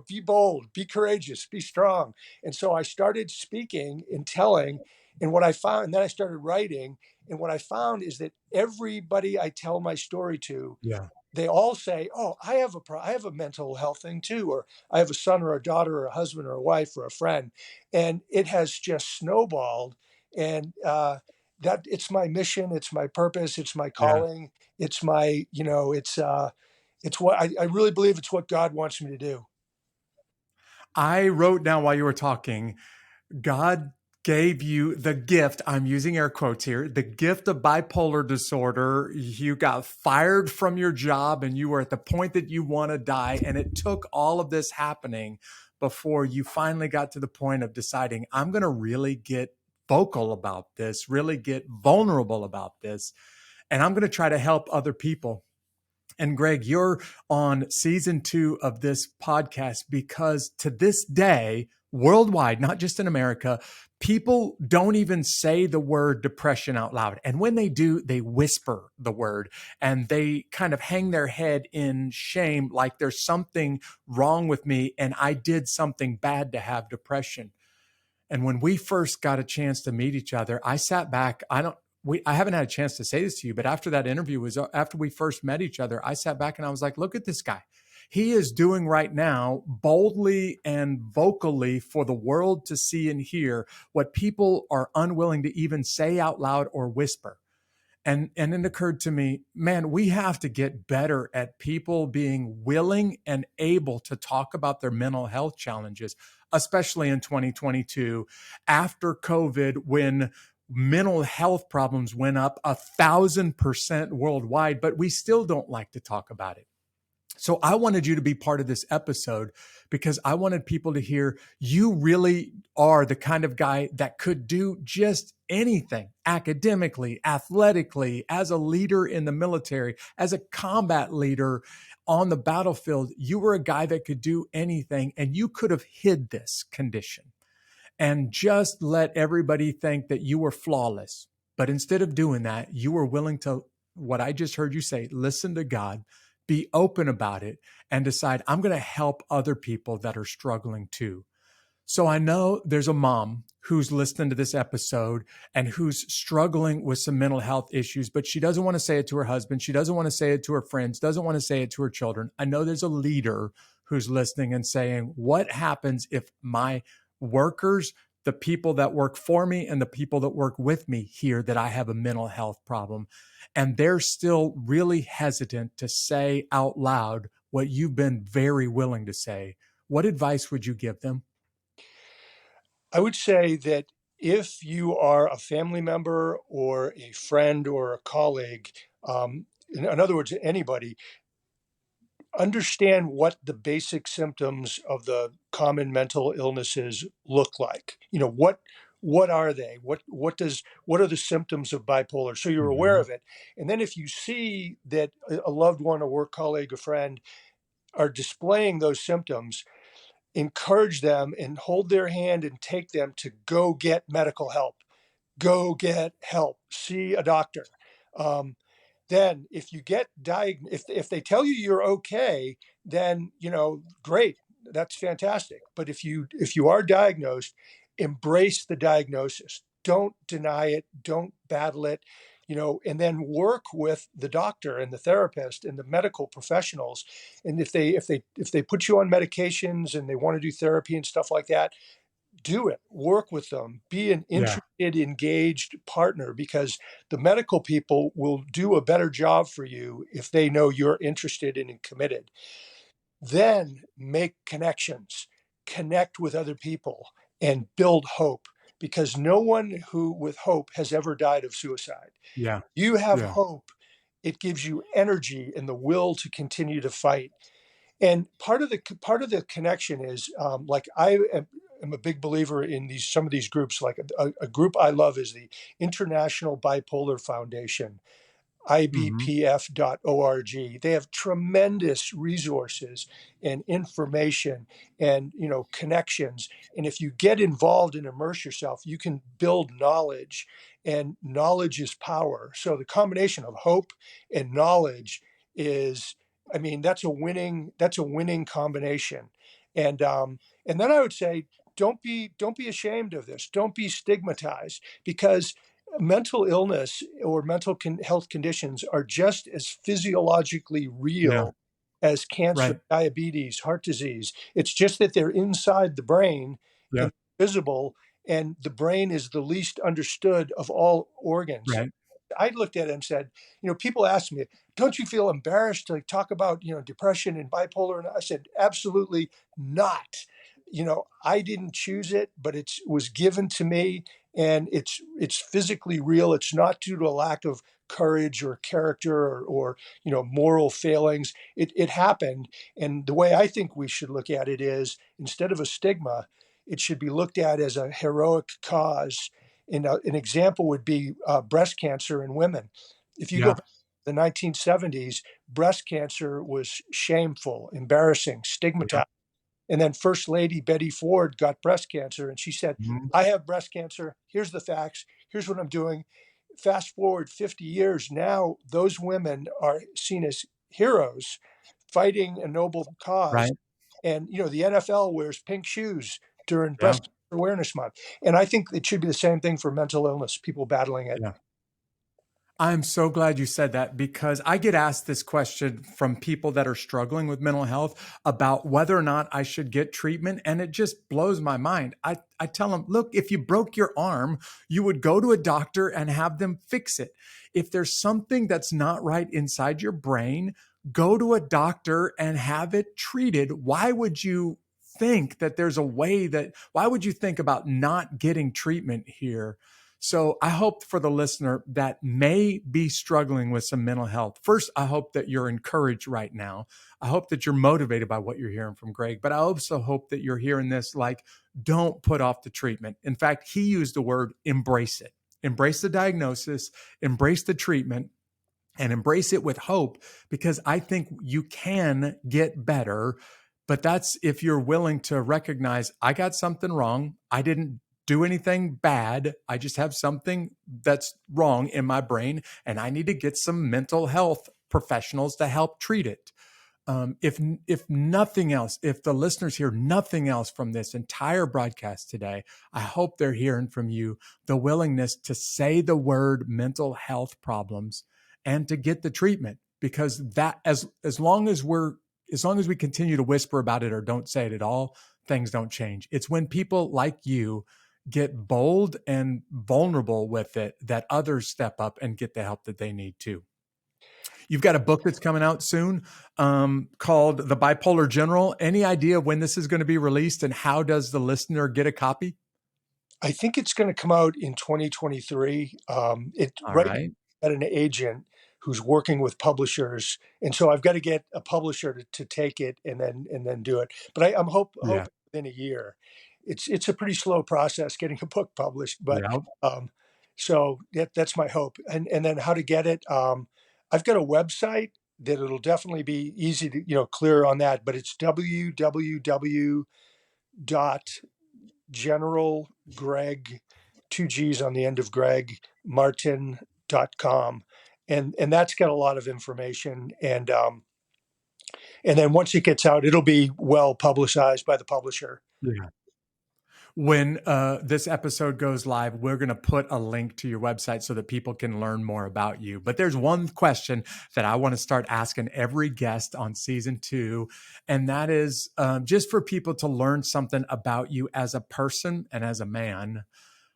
Be bold, be courageous, be strong. And so I started speaking and telling. And what I found, and then I started writing. And what I found is that everybody I tell my story to, Yeah. they all say, "Oh, I have a mental health thing too," or "I have a son or a daughter or a husband or a wife or a friend," and it has just snowballed. And that it's my mission, it's my purpose, it's my Yeah. calling, it's my, it's what I really believe it's what God wants me to do. I wrote down while you were talking, God gave you the gift, I'm using air quotes here, the gift of bipolar disorder. You got fired from your job and you were at the point that you want to die. And it took all of this happening before you finally got to the point of deciding, I'm going to really get vocal about this, really get vulnerable about this, and I'm going to try to help other people. And Gregg, you're on season 2 of this podcast because to this day, worldwide, not just in America, people don't even say the word depression out loud. And when they do, they whisper the word and they kind of hang their head in shame, like there's something wrong with me and I did something bad to have depression. And when we first got a chance to meet each other, I sat back. I haven't had a chance to say this to you, but after that interview was after we first met each other, I sat back and I was like, look at this guy. He is doing right now boldly and vocally for the world to see and hear what people are unwilling to even say out loud or whisper. And it occurred to me, man, we have to get better at people being willing and able to talk about their mental health challenges, especially in 2022 after COVID, when mental health problems went up 1,000% worldwide, but we still don't like to talk about it. So I wanted you to be part of this episode because I wanted people to hear you really are the kind of guy that could do just anything academically, athletically, as a leader in the military, as a combat leader on the battlefield. You were a guy that could do anything and you could have hid this condition and just let everybody think that you were flawless. But instead of doing that, you were willing to, what I just heard you say, listen to God, be open about it, and decide, I'm going to help other people that are struggling too. So I know there's a mom who's listening to this episode and who's struggling with some mental health issues, but she doesn't want to say it to her husband. She doesn't want to say it to her friends, doesn't want to say it to her children. I know there's a leader who's listening and saying, what happens if my workers, the people that work for me and the people that work with me hear that I have a mental health problem? And they're still really hesitant to say out loud what you've been very willing to say. What advice would you give them? I would say that if you are a family member or a friend or a colleague, in other words, anybody, understand what the basic symptoms of the common mental illnesses look like. What are they? What are the symptoms of bipolar? So you're aware Mhm. of it. And then if you see that a loved one, a work colleague, a friend are displaying those symptoms, encourage them and hold their hand and take them to go get medical help. Go get help. See a doctor. Um, then if you get if they tell you you're okay, then great, that's fantastic. But if you are diagnosed, embrace the diagnosis. Don't deny it, don't battle it, and then work with the doctor and the therapist and the medical professionals. And if they put you on medications and they want to do therapy and stuff like that, do it, work with them, be an Yeah. interested, engaged partner, because the medical people will do a better job for you if they know you're interested and committed. Then make connections, connect with other people, and build hope, because no one who with hope has ever died of suicide. Yeah. You have Yeah. hope. It gives you energy and the will to continue to fight. And part of the connection is, like am a big believer in some of these groups. Like a group I love is the International Bipolar Foundation. Hmm. ibpf.org. They have tremendous resources and information and connections. And if you get involved and immerse yourself, you can build knowledge, and knowledge is power. So the combination of hope and knowledge is, I mean, that's a winning combination. And then I would say, don't be ashamed of this. Don't be stigmatized, because mental illness or health conditions are just as physiologically Yeah. real as cancer, Right. diabetes, heart disease. It's just that they're inside the brain Yeah. and visible, and the brain is the least understood of all organs. Right. I looked at it and said, people ask me, don't you feel embarrassed to talk about, depression and bipolar? And I said, absolutely not. I didn't choose it, but it was given to me, and it's physically real. It's not due to a lack of courage or character or moral failings. It happened, and the way I think we should look at it is, instead of a stigma, it should be looked at as a heroic cause. And an example would be breast cancer in women. If you go Yeah. back to the 1970s, breast cancer was shameful, embarrassing, Yeah. stigmatized. And then First Lady Betty Ford got breast cancer, and she said, Mhm. I have breast cancer. Here's the facts. Here's what I'm doing. Fast forward 50 years, now those women are seen as heroes fighting a noble cause. Right. And, the NFL wears pink shoes during Yeah. Breast Cancer Awareness Month. And I think it should be the same thing for mental illness, people battling it. Yeah. I'm so glad you said that, because I get asked this question from people that are struggling with mental health about whether or not I should get treatment. And it just blows my mind. I tell them, look, if you broke your arm, you would go to a doctor and have them fix it. If there's something that's not right inside your brain, go to a doctor and have it treated. Why would you think that there's a way why would you think about not getting treatment here? So I hope for the listener that may be struggling with some mental health. First, I hope that you're encouraged right now. I hope that you're motivated by what you're hearing from Gregg, but I also hope that you're hearing this like, don't put off the treatment. In fact, he used the word embrace it. Embrace the diagnosis, embrace the treatment, and embrace it with hope, because I think you can get better. But that's if you're willing to recognize, I got something wrong. I didn't do anything bad. I just have something that's wrong in my brain, and I need to get some mental health professionals to help treat it. If nothing else, if the listeners hear nothing else from this entire broadcast today, I hope they're hearing from you the willingness to say the word mental health problems and to get the treatment, because that as long as we continue to whisper about it or don't say it at all, things don't change. It's when people like you get bold and vulnerable with it that others step up and get the help that they need too. You've got a book that's coming out soon called The Bipolar General. Any idea when this is going to be released, and how does the listener get a copy? I think it's going to come out in 2023. It All right right. now, I've got an agent who's working with publishers, and so I've got to get a publisher to take it and then do it. But I'm Yeah. hoping within a year. It's a pretty slow process getting a book published, but Yeah. um, so that's my hope. And then how to get it? I've got a website that it'll definitely be easy to clear on that, but it's www dot General Gregg, two G's on the end of Gregg, Martin.com. And that's got a lot of information. And then once it gets out, it'll be well publicized by the publisher. Yeah. When this episode goes live, we're going to put a link to your website so that people can learn more about you. But there's one question that I want to start asking every guest on season 2, and that is just for people to learn something about you as a person and as a man.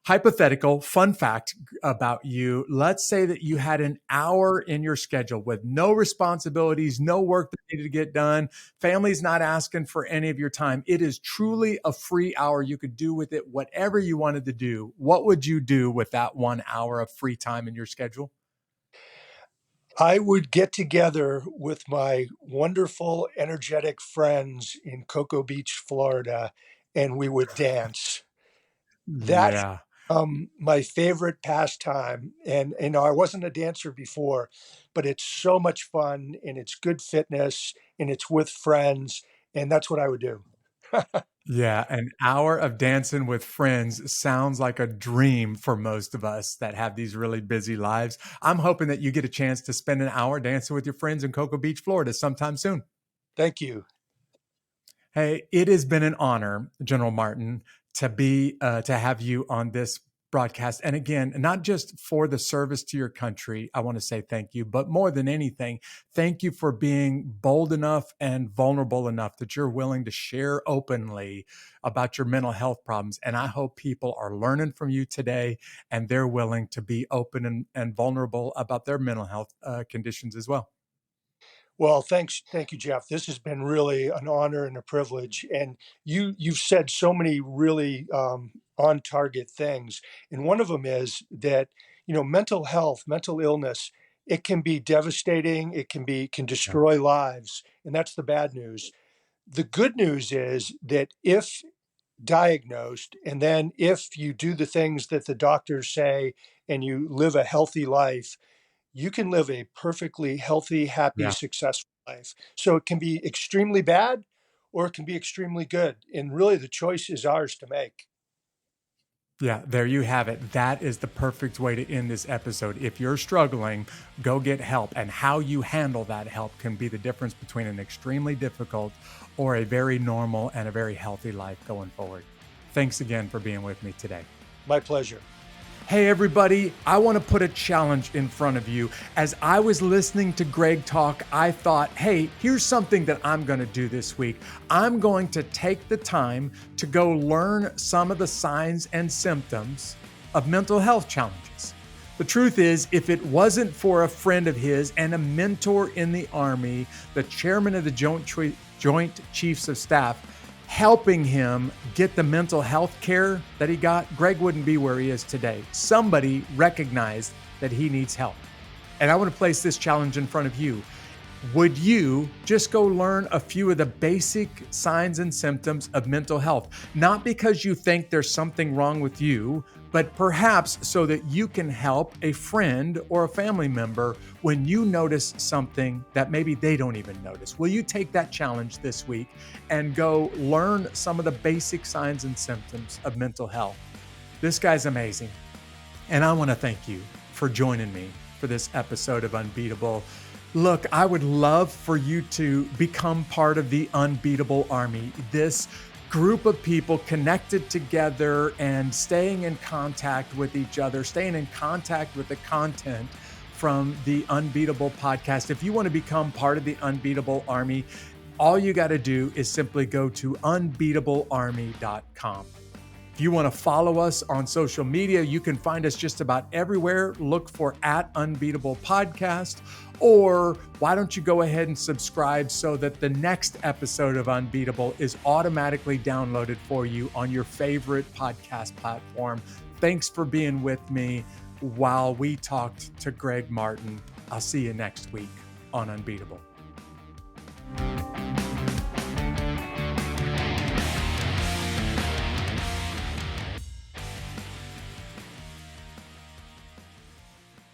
Hypothetical fun fact about you. Let's say that you had an hour in your schedule with no responsibilities, no work that needed to get done. Family's not asking for any of your time. It is truly a free hour. You could do with it whatever you wanted to do. What would you do with that 1 hour of free time in your schedule? I would get together with my wonderful, energetic friends in Cocoa Beach, Florida, and we would dance. That's Yeah. My favorite pastime, and I wasn't a dancer before, but it's so much fun and it's good fitness and it's with friends, and that's what I would do. Yeah, an hour of dancing with friends sounds like a dream for most of us that have these really busy lives. I'm hoping that you get a chance to spend an hour dancing with your friends in Cocoa Beach, Florida sometime soon. Thank you. Hey, it has been an honor, General Martin, to have you on this broadcast. And again, not just for the service to your country, I want to say thank you, but more than anything, thank you for being bold enough and vulnerable enough that you're willing to share openly about your mental health problems. And I hope people are learning from you today and they're willing to be open and vulnerable about their mental health conditions as well. Well, thank you, Jeff. This has been really an honor and a privilege, and you've said so many really on target things. And one of them is that mental health, mental illness, it can be devastating. Can Yeah. destroy lives, and that's the bad news. The good news is that if diagnosed, and then if you do the things that the doctors say, and you live a healthy life, you can live a perfectly healthy, happy, Yeah. successful life. So it can be extremely bad or it can be extremely good. And really, the choice is ours to make. Yeah, there you have it. That is the perfect way to end this episode. If you're struggling, go get help. And how you handle that help can be the difference between an extremely difficult or a very normal and a very healthy life going forward. Thanks again for being with me today. My pleasure. Hey, everybody, I want to put a challenge in front of you. As I was listening to Gregg talk, I thought, hey, here's something that I'm going to do this week. I'm going to take the time to go learn some of the signs and symptoms of mental health challenges. The truth is, if it wasn't for a friend of his and a mentor in the Army, the chairman of the Joint Chiefs of Staff, helping him get the mental health care that he got, Gregg wouldn't be where he is today. Somebody recognized that he needs help. And I want to place this challenge in front of you. Would you just go learn a few of the basic signs and symptoms of mental health? Not because you think there's something wrong with you, but perhaps so that you can help a friend or a family member when you notice something that maybe they don't even notice. Will you take that challenge this week and go learn some of the basic signs and symptoms of mental health? This guy's amazing. And I want to thank you for joining me for this episode of Unbeatable. Look, I would love for you to become part of the Unbeatable Army. This group of people connected together and staying in contact with each other, staying in contact with the content from the Unbeatable podcast. If you want to become part of the Unbeatable Army, all you got to do is simply go to unbeatablearmy.com. If you want to follow us on social media, you can find us just about everywhere. Look for @Unbeatable Podcast, or why don't you go ahead and subscribe so that the next episode of Unbeatable is automatically downloaded for you on your favorite podcast platform. Thanks for being with me while we talked to Gregg Martin. I'll see you next week on Unbeatable.